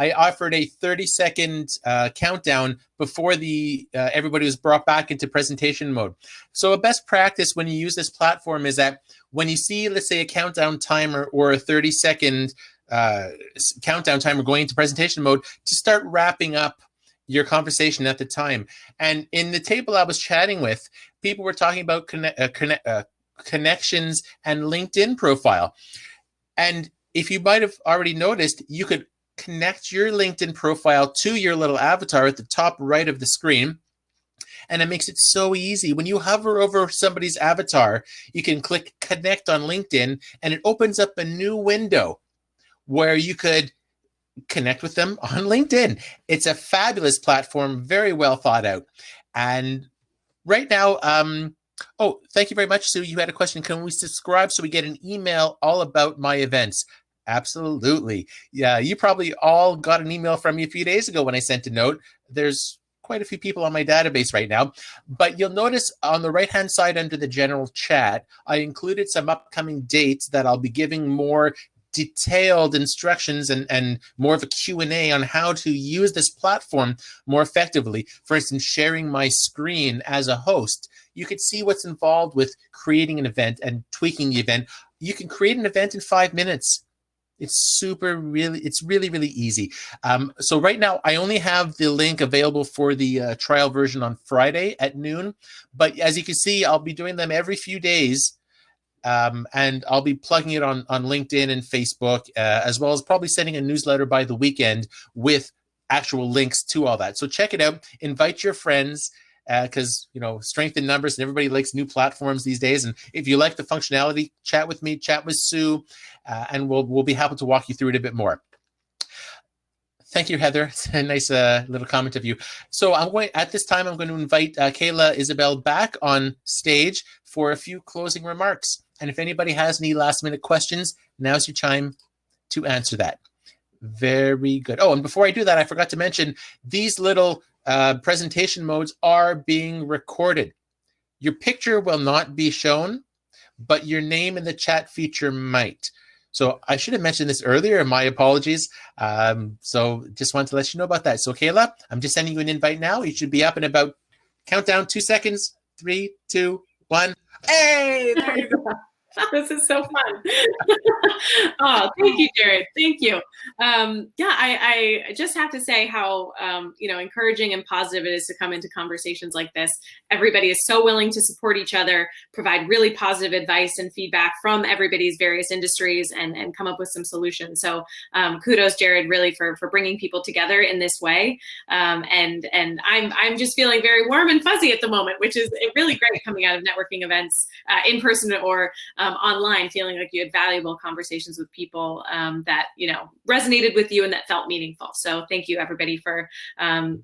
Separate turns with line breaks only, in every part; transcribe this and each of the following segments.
I offered a 30-second countdown before everybody was brought back into presentation mode. So a best practice when you use this platform is that when you see, let's say, a countdown timer or a 30-second countdown timer going into presentation mode, to start wrapping up your conversation at the time. And in the table I was chatting with, people were talking about connections and LinkedIn profile. And if you might have already noticed, you could connect your LinkedIn profile to your little avatar at the top right of the screen. And it makes it so easy. When you hover over somebody's avatar, you can click connect on LinkedIn, and it opens up a new window where you could connect with them on LinkedIn. It's a fabulous platform, very well thought out. And right now, oh, thank you very much, Sue. You had a question. Can we subscribe so we get an email all about my events? Absolutely. Yeah, you probably all got an email from me a few days ago when I sent a note. There's quite a few people on my database right now, but you'll notice on the right-hand side under the general chat, I included some upcoming dates that I'll be giving more detailed instructions and more of a Q&A on how to use this platform more effectively. For instance, sharing my screen as a host. You could see what's involved with creating an event and tweaking the event. You can create an event in 5 minutes. It's really, really easy. So right now, I only have the link available for the trial version on Friday at noon. But as you can see, I'll be doing them every few days. And I'll be plugging it on LinkedIn and Facebook, as well as probably sending a newsletter by the weekend with actual links to all that. So check it out. Invite your friends, because strength in numbers, and everybody likes new platforms these days. And if you like the functionality, chat with me, chat with Sue, and we'll be happy to walk you through it a bit more. Thank you, Heather. It's a nice little comment of you. So at this time, I'm going to invite Kayla Isabelle back on stage for a few closing remarks. And if anybody has any last minute questions, now's your time to answer that. Very good. Oh, and before I do that, I forgot to mention these little presentation modes are being recorded. Your picture will not be shown, but your name in the chat feature might. So I should have mentioned this earlier. My apologies. So just wanted to let you know about that. So Kayla, I'm just sending you an invite now. You should be up in about countdown 2 seconds. 3, 2, 1. Hey, there you go.
This is so fun. Oh, thank you, Jared. Thank you. Yeah, I just have to say how encouraging and positive it is to come into conversations like this. Everybody is so willing to support each other, provide really positive advice and feedback from everybody's various industries, and come up with some solutions. So kudos, Jared, really for bringing people together in this way. And I'm just feeling very warm and fuzzy at the moment, which is really great coming out of networking events in person or online, feeling like you had valuable conversations with people that resonated with you and that felt meaningful. So thank you, everybody, for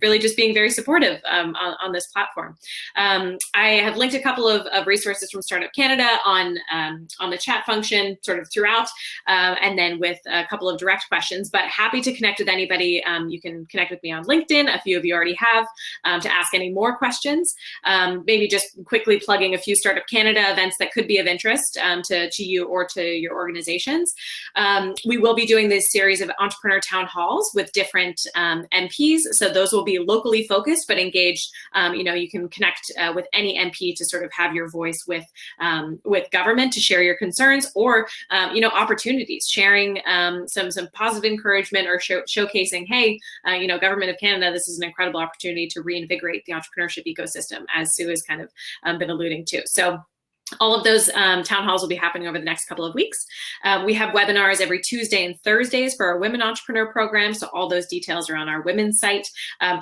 really just being very supportive on this platform. I have linked a couple of resources from Startup Canada on the chat function sort of throughout, and then with a couple of direct questions, but happy to connect with anybody. You can connect with me on LinkedIn. A few of you already have, to ask any more questions. Maybe just quickly plugging a few Startup Canada events that could be of interest to you or to your organizations. We will be doing this series of entrepreneur town halls with different MPs. So those will be locally focused, but engaged. You can connect with any MP to sort of have your voice with government to share your concerns or opportunities, sharing some positive encouragement or showcasing, hey, Government of Canada, this is an incredible opportunity to reinvigorate the entrepreneurship ecosystem, as Sue has kind of been alluding to. So all of those town halls will be happening over the next couple of weeks. We have webinars every Tuesday and Thursdays for our Women Entrepreneur Program. So all those details are on our women's site.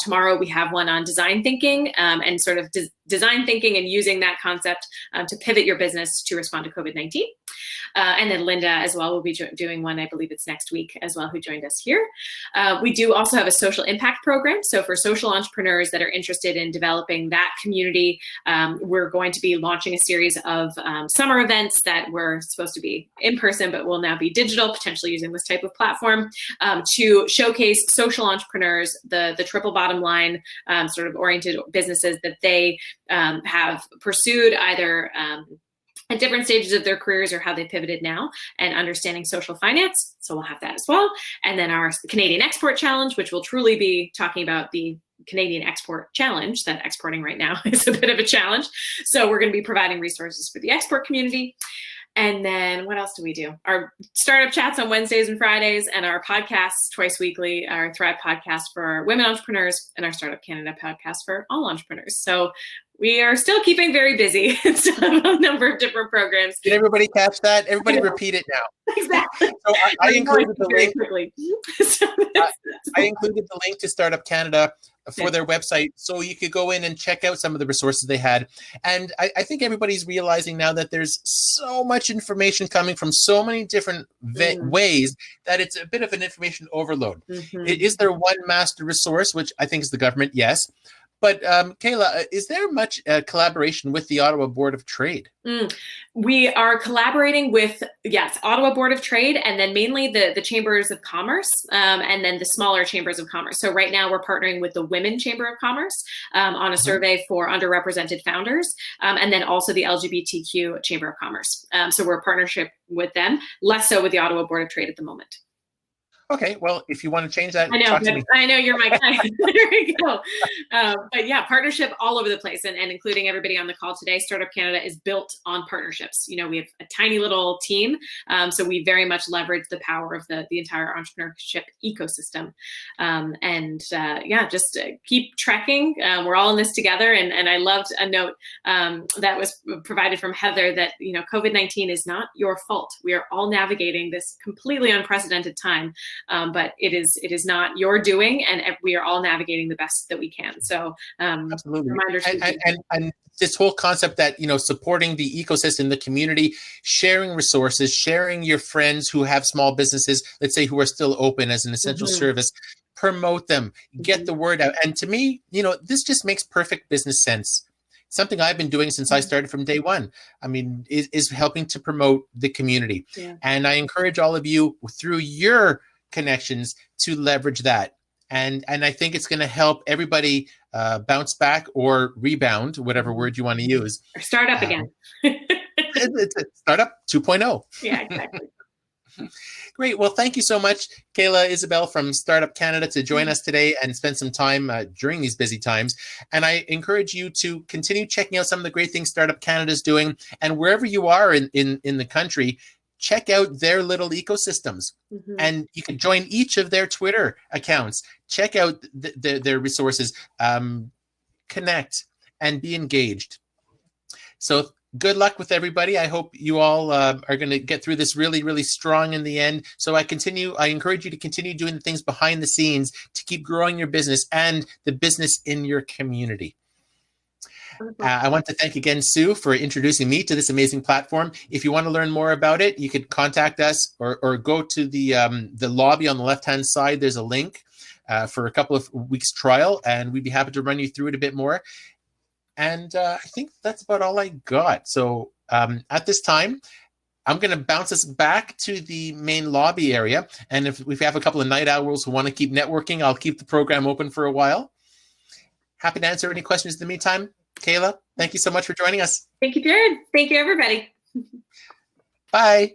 Tomorrow we have one on design thinking and sort of design thinking and using that concept to pivot your business to respond to COVID-19. And then Linda as well will be doing one, I believe it's next week as well, who joined us here. We do also have a social impact program. So for social entrepreneurs that are interested in developing that community, we're going to be launching a series of summer events that were supposed to be in person, but will now be digital, potentially using this type of platform to showcase social entrepreneurs, the triple bottom line sort of oriented businesses that they have pursued either at different stages of their careers or how they pivoted now, and understanding social finance. So we'll have that as well. And then our Canadian Export Challenge, which will truly be talking about the Canadian Export Challenge, that exporting right now is a bit of a challenge. So we're going to be providing resources for the export community. And then what else do we do? Our startup chats on Wednesdays and Fridays, and our podcasts twice weekly, our Thrive podcast for women entrepreneurs, and our Startup Canada podcast for all entrepreneurs. So we are still keeping very busy and still have a number of different programs.
Did everybody catch that? Everybody repeat it now.
Exactly.
So I included the link.
So
I included the link to Startup Canada for their website, so you could go in and check out some of the resources they had. And I think everybody's realizing now that there's so much information coming from so many different ways that it's a bit of an information overload. Is there one master resource, which I think is the government? Yes. But Kayla, is there much collaboration with the Ottawa Board of Trade?
We are collaborating with, yes, Ottawa Board of Trade, and then mainly the Chambers of Commerce, and then the smaller Chambers of Commerce. So right now we're partnering with the Women Chamber of Commerce on a survey for underrepresented founders, and then also the LGBTQ Chamber of Commerce. So we're a partnership with them, less so with the Ottawa Board of Trade at the moment.
Okay, well, if you want to change that,
talk to me. I know you're my guy. There we go. But yeah, partnership all over the place, and including everybody on the call today. Startup Canada is built on partnerships. You know, we have a tiny little team, so we very much leverage the power of the entire entrepreneurship ecosystem. Yeah, just keep tracking. We're all in this together, and I loved a note that was provided from Heather that, you know, COVID-19 is not your fault. We are all navigating this completely unprecedented time. But it is not your doing, and we are all navigating the best that we can. So
absolutely, and this whole concept that, you know, supporting the ecosystem, the community, sharing resources, sharing your friends who have small businesses, let's say, who are still open as an essential service, promote them, get the word out. And to me, you know, this just makes perfect business sense. Something I've been doing since I started from day one. I mean, is helping to promote the community. And I encourage all of you through your connections to leverage that. And I think it's going to help everybody bounce back or rebound, whatever word you want to use.
Or start up again.
It's a startup 2.0.
Yeah, exactly.
Great. Well, thank you so much, Kayla Isabelle from Startup Canada, to join us today and spend some time during these busy times. And I encourage you to continue checking out some of the great things Startup Canada is doing. And wherever you are in the country, check out their little ecosystems. And you can join each of their Twitter accounts. Check out their resources, connect, and be engaged. So good luck with everybody. I hope you all are going to get through this really, really strong in the end. So I encourage you to continue doing the things behind the scenes to keep growing your business and the business in your community. I want to thank again Sue for introducing me to this amazing platform. If you want to learn more about it, you could contact us or go to the lobby on the left-hand side. There's a link for a couple of weeks trial, and we'd be happy to run you through it a bit more. And I think that's about all I got. So at this time, I'm going to bounce us back to the main lobby area. And if we have a couple of night owls who want to keep networking, I'll keep the program open for a while. Happy to answer any questions in the meantime. Kayla, thank you so much for joining us.
Thank you, Jared. Thank you, everybody.
Bye.